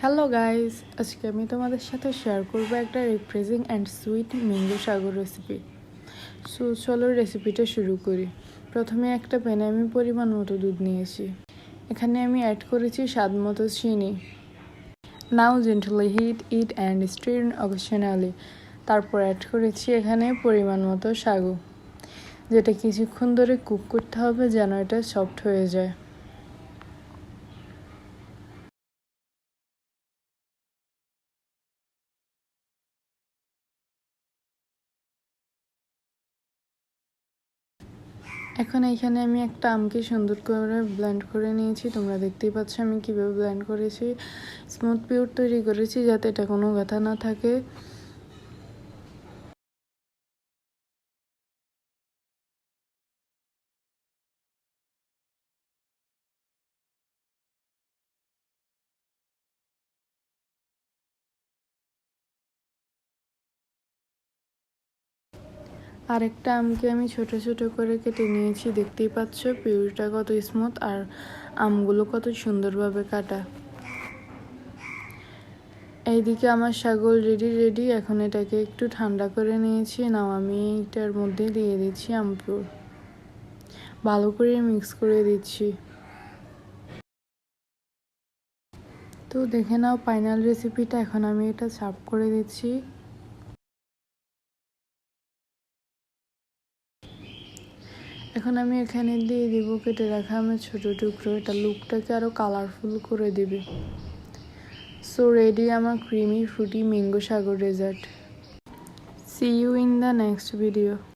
Hello guys, আজকে আমি তোমাদের সাথে শেয়ার করবো একটা refreshing and sweet mango Sagar recipe. চলো রেসিপিটা শুরু করি। প্রথমে একটা প্যানে আমি পরিমাণ মতো দুধ নিয়েছি। এখানে আমি অ্যাড করেছি স্বাদ মতো চিনি। Now gently heat it and stir occasionally. তারপর অ্যাড করেছি এখানে পরিমাণ মতো সাগু, যেটা কিছুক্ষণ ধরে কুক করতে হবে যেন এটা সফট হয়ে যায়। এখন এখানে আমি একটা আমকে সুন্দর করে ব্লেন্ড করে নিয়েছি। তোমরা দেখতেই পাচ্ছ আমি কীভাবে ব্লেন্ড করেছি। স্মুথ পিউর তৈরি করেছি যাতে এটা কোনো ব্যথা না থাকে। আরেকটা আমকে আমি ছোট ছোট করে কেটে নিয়েছি। দেখতেই পাচ্ছ পিউরটা কত স্মুথ আর আমগুলো কত সুন্দরভাবে কাটা। এইদিকে আমার সাগর রেডি। এখন এটাকে একটু ঠান্ডা করে নিয়েছি। নাও আমি এটার মধ্যে দিয়ে দিচ্ছি আমপুর, ভালো করে মিক্স করে দিচ্ছি। তো দেখে নাও ফাইনাল রেসিপিটা। এখন আমি এটা সার্ভ করে দিচ্ছি। এখন আমি এখানে দিয়ে দিব কেটে রাখা আমার ছোটো টুকরো। এটা লুকটাকে আরও কালারফুল করে দেবে। সো রেডি আমার ক্রিমি ফ্রুটি ম্যাঙ্গো সাগর dessert. See you in the next video.